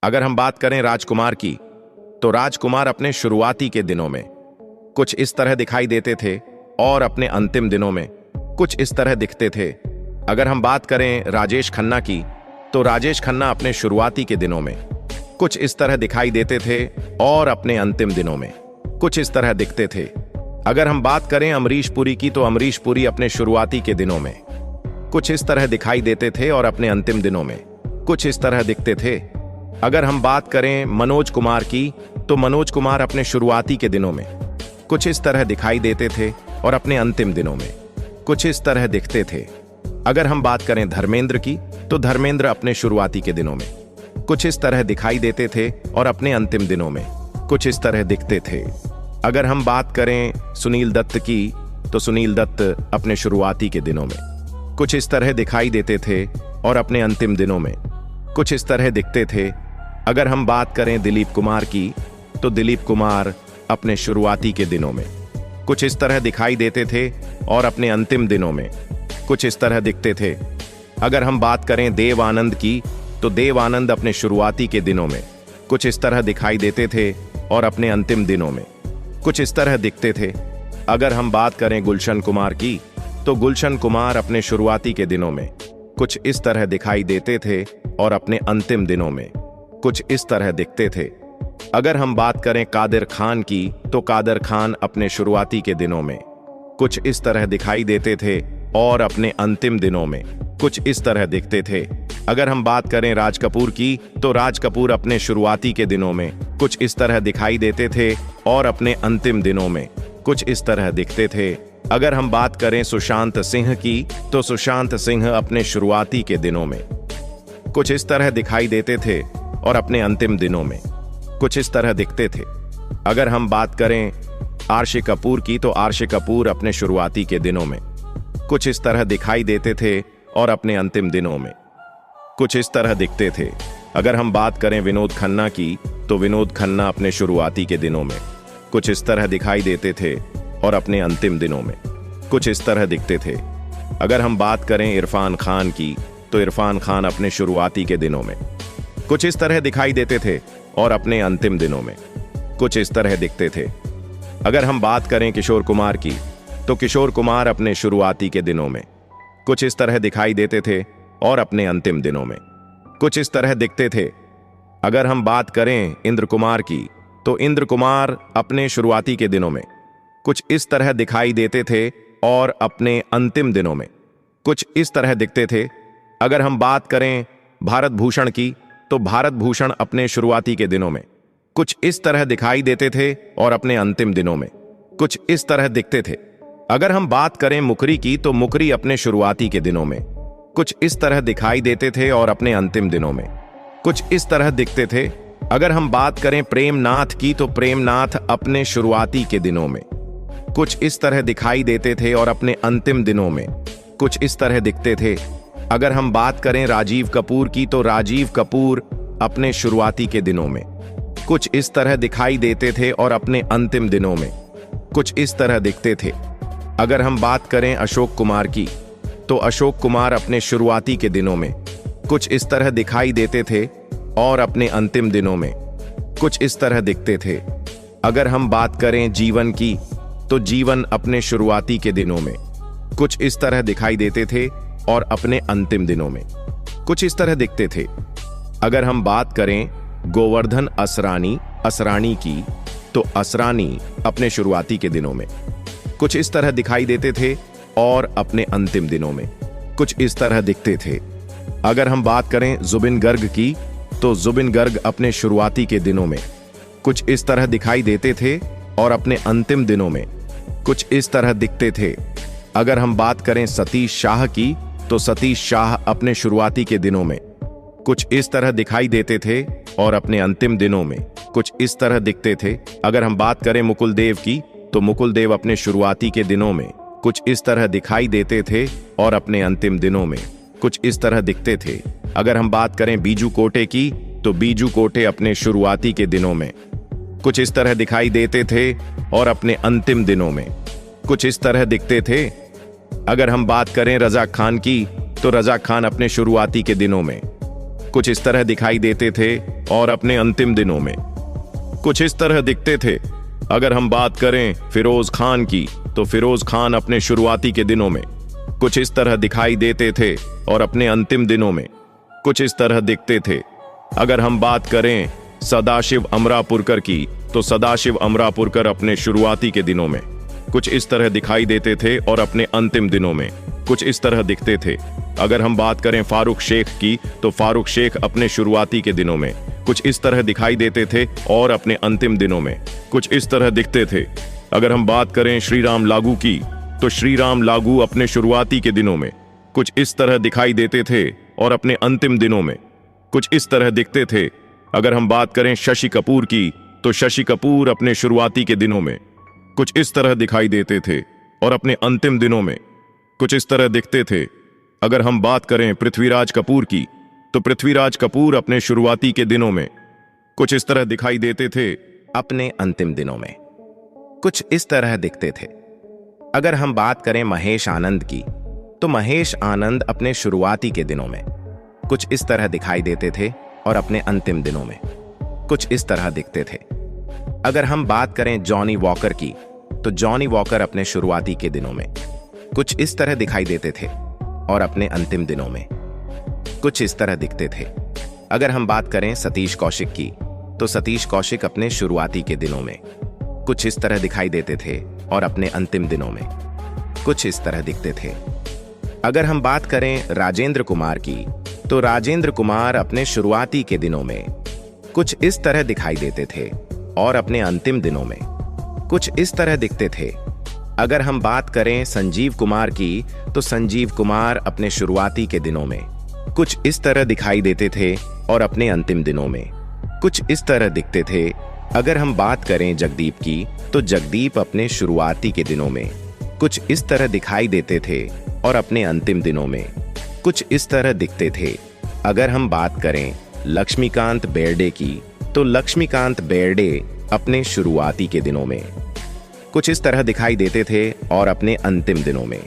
अगर हम बात करें राजकुमार की, तो राजकुमार अपने शुरुआती के दिनों में कुछ इस तरह दिखाई देते थे और अपने अंतिम दिनों में कुछ इस तरह दिखते थे। अगर हम बात करें राजेश खन्ना की, तो राजेश खन्ना अपने शुरुआती के दिनों में कुछ इस तरह दिखाई देते थे और अपने अंतिम दिनों में कुछ इस तरह दिखते थे। अगर हम बात करें अमरीश पुरी की, तो अमरीश पुरी अपने शुरुआती के दिनों में कुछ इस तरह दिखाई देते थे और अपने अंतिम दिनों में कुछ इस तरह दिखते थे। अगर हम बात करें मनोज कुमार की, तो मनोज कुमार अपने शुरुआती के दिनों में कुछ इस तरह दिखाई देते थे और अपने अंतिम दिनों में कुछ इस तरह दिखते थे। अगर हम बात करें धर्मेंद्र की, तो धर्मेंद्र अपने शुरुआती के दिनों में कुछ इस तरह दिखाई देते थे और अपने अंतिम दिनों में कुछ इस तरह दिखते थे। अगर हम बात करें सुनील दत्त की, तो सुनील दत्त अपने शुरुआती के दिनों में कुछ इस तरह दिखाई देते थे और अपने अंतिम दिनों में कुछ इस तरह दिखते थे। अगर हम बात करें दिलीप कुमार की, तो दिलीप कुमार अपने शुरुआती के दिनों में कुछ इस तरह दिखाई देते थे और अपने अंतिम दिनों में कुछ इस तरह दिखते थे। अगर हम बात करें देव आनंद की, तो देव आनंद अपने शुरुआती के दिनों में कुछ इस तरह दिखाई देते थे और अपने अंतिम दिनों में कुछ इस तरह दिखते थे। अगर हम बात करें गुलशन कुमार की, तो गुलशन कुमार अपने शुरुआती के दिनों में कुछ इस तरह दिखाई देते थे और अपने अंतिम दिनों में कुछ इस तरह दिखते थे। अगर हम बात करें कादिर खान की, तो कादिर खान अपने शुरुआती के दिनों में कुछ इस तरह दिखाई देते थे और अपने अंतिम दिनों में कुछ इस तरह दिखते थे। अगर हम बात करें राज कपूर की, तो राज कपूर अपने शुरुआती के दिनों में कुछ इस तरह दिखाई देते थे और अपने अंतिम दिनों में कुछ इस तरह दिखते थे। अगर हम बात करें सुशांत सिंह की, तो सुशांत सिंह अपने शुरुआती के दिनों में कुछ इस तरह दिखाई देते थे और अपने अंतिम दिनों में कुछ इस तरह दिखते थे। अगर हम बात करें आरशी कपूर की, तो आरशी कपूर अपने शुरुआती के दिनों में कुछ इस तरह दिखाई देते थे और अपने अंतिम दिनों में कुछ इस तरह दिखते थे। अगर हम बात करें विनोद खन्ना की, तो विनोद खन्ना अपने शुरुआती के दिनों में कुछ इस तरह दिखाई देते थे और अपने अंतिम दिनों में कुछ इस तरह दिखते थे। अगर हम बात करें इरफान खान की, तो इरफान खान अपने शुरुआती के दिनों में कुछ इस तरह दिखाई देते थे और अपने अंतिम दिनों में कुछ इस तरह दिखते थे। अगर हम बात करें किशोर कुमार की, तो किशोर कुमार अपने शुरुआती के दिनों में कुछ इस तरह दिखाई देते थे और अपने अंतिम दिनों में कुछ इस तरह दिखते थे। अगर हम बात करें इंद्र कुमार की, तो इंद्र कुमार अपने शुरुआती के दिनों में कुछ इस तरह दिखाई देते थे और अपने अंतिम दिनों में कुछ इस तरह दिखते थे। अगर हम बात करें भारत भूषण की, तो भारत भूषण अपने शुरुआती के दिनों में कुछ इस तरह दिखाई देते थे और अपने अंतिम दिनों में कुछ इस तरह दिखते थे। अगर हम बात करें मुकरी की, तो मुकरी अपने शुरुआती के दिनों में कुछ इस तरह दिखाई देते थे और अपने अंतिम दिनों में कुछ इस तरह दिखते थे। अगर हम बात करें प्रेमनाथ की, तो प्रेमनाथ अपने शुरुआती के दिनों में कुछ इस तरह दिखाई देते थे और अपने अंतिम दिनों में कुछ इस तरह दिखते थे। अगर हम बात करें राजीव कपूर की, तो राजीव कपूर अपने शुरुआती के दिनों में कुछ इस तरह दिखाई देते थे और अपने अंतिम दिनों में कुछ इस तरह दिखते थे। अगर हम बात करें अशोक कुमार की, तो अशोक कुमार अपने शुरुआती के दिनों में कुछ इस तरह दिखाई देते थे और अपने अंतिम दिनों में कुछ इस तरह दिखते थे। अगर हम बात करें जीवन की, तो जीवन अपने शुरुआती के दिनों में कुछ इस तरह दिखाई देते थे और अपने अंतिम दिनों में कुछ इस तरह दिखते थे। अगर हम बात करें गोवर्धन असरानी की, तो असरानी अपने शुरुआती के दिनों में कुछ इस तरह दिखाई देते थे और अपने अंतिम दिनों में कुछ इस तरह दिखते थे। अगर हम बात करें जुबिन गर्ग की, तो जुबिन गर्ग अपने शुरुआती के दिनों में कुछ इस तरह दिखाई देते थे और अपने अंतिम दिनों में कुछ इस तरह दिखते थे। अगर हम बात करें सतीश शाह की, तो सतीश शाह अपने शुरुआती के दिनों में कुछ इस तरह दिखाई देते थे और अपने अंतिम दिनों में कुछ इस तरह दिखते थे। अगर हम बात करें मुकुल देव की, तो मुकुल देव अपने शुरुआती के दिनों में कुछ इस तरह दिखाई देते थे और अपने अंतिम दिनों में कुछ इस तरह दिखते थे। अगर हम बात करें बीजू कोटे की, तो बीजू कोटे अपने शुरुआती के दिनों में कुछ इस तरह दिखाई देते थे और अपने अंतिम दिनों में कुछ इस तरह दिखते थे। अगर हम बात करें रजा खान की, तो रजा खान अपने शुरुआती के दिनों में कुछ इस तरह दिखाई देते थे और अपने अंतिम दिनों में कुछ इस तरह दिखते थे। अगर हम बात करें फिरोज खान की, तो फिरोज खान अपने शुरुआती के दिनों में कुछ इस तरह दिखाई देते थे और अपने अंतिम दिनों में कुछ इस तरह दिखते थे। अगर हम बात करें सदाशिव अमरापुरकर की, तो सदाशिव अमरापुरकर अपने शुरुआती के दिनों में कुछ इस तरह दिखाई देते थे और अपने अंतिम दिनों में कुछ इस तरह दिखते थे। अगर हम बात करें फारूक शेख की, तो फारूक शेख अपने शुरुआती के दिनों में कुछ इस तरह दिखाई देते थे और अपने अंतिम दिनों में कुछ इस तरह दिखते थे। अगर हम बात करें श्री राम लागू की, तो श्री राम लागू अपने शुरुआती के दिनों में कुछ इस तरह दिखाई देते थे और अपने अंतिम दिनों में कुछ इस तरह दिखते थे। अगर हम बात करें शशि कपूर की, तो शशि कपूर अपने शुरुआती के दिनों में कुछ इस तरह दिखाई देते थे और अपने अंतिम दिनों में कुछ इस तरह दिखते थे। अगर हम बात करें पृथ्वीराज कपूर की, तो पृथ्वीराज कपूर अपने शुरुआती के दिनों में कुछ इस तरह दिखाई देते थे, अपने अंतिम दिनों में कुछ इस तरह दिखते थे। अगर हम बात करें महेश आनंद की, तो महेश आनंद अपने शुरुआती के दिनों में कुछ इस तरह दिखाई देते थे और अपने अंतिम दिनों में कुछ इस तरह दिखते थे। अगर हम बात करें जॉनी वॉकर की, तो जॉनी वॉकर अपने शुरुआती के दिनों में कुछ इस तरह दिखाई देते थे और अपने अंतिम दिनों में कुछ इस तरह दिखते थे। अगर हम बात करें सतीश कौशिक की, तो सतीश कौशिक अपने शुरुआती के दिनों में कुछ इस तरह दिखाई देते थे और अपने अंतिम दिनों में कुछ इस तरह दिखते थे। अगर हम बात करें राजेंद्र कुमार की, तो राजेंद्र कुमार अपने शुरुआती के दिनों में कुछ इस तरह दिखाई देते थे और अपने अंतिम दिनों में कुछ इस तरह दिखते थे। अगर हम बात करें संजीव कुमार की, तो संजीव कुमार अपने शुरुआती के दिनों में कुछ इस तरह दिखाई देते थे और अपने अंतिम दिनों में कुछ इस तरह दिखते थे। अगर हम बात करें जगदीप की, तो जगदीप अपने शुरुआती के दिनों में कुछ इस तरह दिखाई देते थे और अपने अंतिम दिनों में कुछ इस तरह दिखते थे। अगर हम बात करें लक्ष्मीकांत बेर्डे की, तो लक्ष्मीकांत बेर्डे अपने शुरुआती के दिनों में कुछ इस तरह दिखाई देते थे और अपने अंतिम दिनों में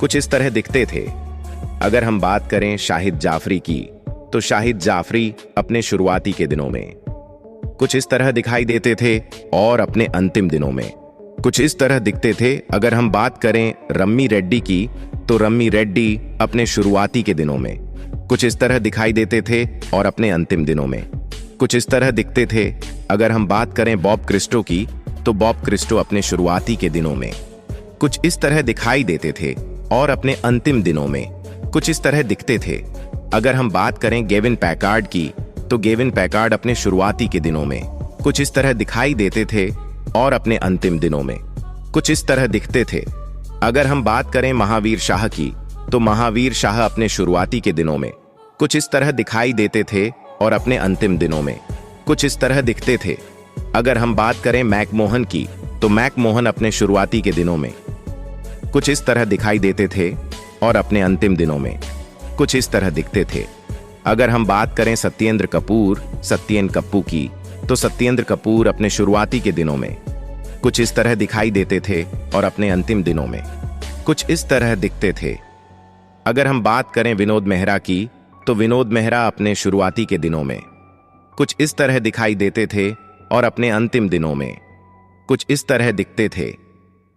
कुछ इस तरह दिखते थे। अगर हम बात करें शाहिद जाफरी की, तो शाहिद जाफरी अपने शुरुआती के दिनों में कुछ इस तरह दिखाई देते थे और अपने अंतिम दिनों में कुछ इस तरह दिखते थे। अगर हम बात करें रम्मी रेड्डी की, तो रम्मी रेड्डी अपने शुरुआती के दिनों में कुछ इस तरह दिखाई देते थे और अपने अंतिम दिनों में कुछ इस तरह दिखते थे। अगर हम बात करें बॉब क्रिस्टो की, तो बॉब क्रिस्टो अपने शुरुआती के दिनों में कुछ इस तरह दिखाई देते थे और अपने अंतिम दिनों में कुछ इस तरह दिखते थे। अगर हम बात करें गेविन पैकार्ड की, तो गेविन पैकार्ड अपने शुरुआती के दिनों में कुछ इस तरह दिखाई देते थे और अपने अंतिम दिनों में कुछ इस तरह दिखते थे। अगर हम बात करें महावीर शाह की, तो महावीर शाह अपने शुरुआती के दिनों में कुछ इस तरह दिखाई देते थे और अपने अंतिम दिनों में कुछ इस तरह दिखते थे। अगर हम बात करें मैकमोहन की, तो मैकमोहन अपने शुरुआती के दिनों में कुछ इस तरह दिखाई देते थे और अपने अंतिम दिनों में कुछ इस तरह दिखते थे। अगर हम बात करें सत्येंद्र कपूर, सत्येन कप्पू की, तो सत्येंद्र कपूर अपने शुरुआती के दिनों में कुछ इस तरह दिखाई देते थे और अपने अंतिम दिनों में कुछ इस तरह दिखते थे। अगर हम बात करें विनोद मेहरा की, तो विनोद मेहरा अपने शुरुआती के दिनों में कुछ इस तरह दिखाई देते थे और अपने अंतिम दिनों में कुछ इस तरह दिखते थे।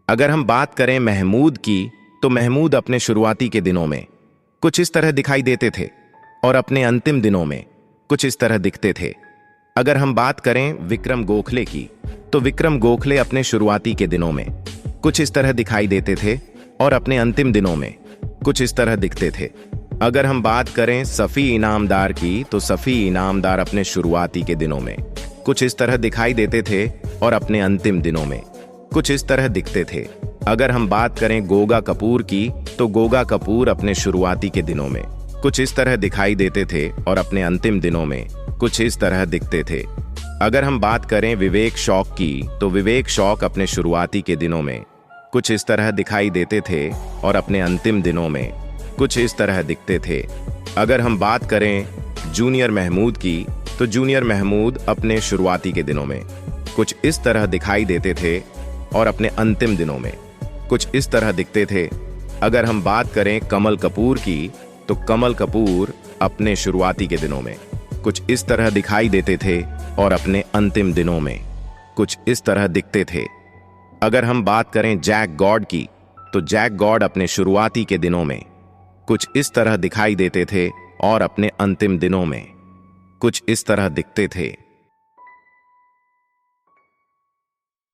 अगर हम बात करें महमूद की, तो महमूद अपने शुरुआती के दिनों में कुछ इस तरह दिखाई देते थे और अपने अंतिम दिनों में कुछ इस तरह दिखते थे। अगर हम बात करें विक्रम गोखले की, तो विक्रम गोखले अपने शुरुआती के दिनों में कुछ इस तरह दिखाई देते थे और अपने अंतिम दिनों में कुछ इस तरह दिखते थे। अगर हम बात करें सफ़ी इनामदार की, तो सफ़ी इनामदार अपने शुरुआती के दिनों में कुछ इस तरह दिखाई देते थे और अपने अंतिम दिनों में कुछ इस तरह दिखते थे। अगर हम बात करें गोगा कपूर की, तो गोगा कपूर अपने शुरुआती के दिनों में कुछ इस तरह दिखाई देते थे और अपने अंतिम दिनों में कुछ इस तरह दिखते थे। अगर हम बात करें विवेक शौक की, तो विवेक शौक अपने शुरुआती के दिनों में कुछ इस तरह दिखाई देते थे और अपने अंतिम दिनों में कुछ इस तरह दिखते थे। अगर हम बात करें जूनियर महमूद की, तो जूनियर महमूद अपने शुरुआती के दिनों में कुछ इस तरह दिखाई देते थे और अपने अंतिम दिनों में कुछ इस तरह दिखते थे। अगर हम बात करें कमल कपूर की, तो कमल कपूर अपने शुरुआती के दिनों में कुछ इस तरह दिखाई देते थे और अपने अंतिम दिनों में कुछ इस तरह दिखते थे। अगर हम बात करें जैक गॉड की, तो जैक गॉड अपने शुरुआती के दिनों में कुछ इस तरह दिखाई देते थे और अपने अंतिम दिनों में कुछ इस तरह दिखते थे।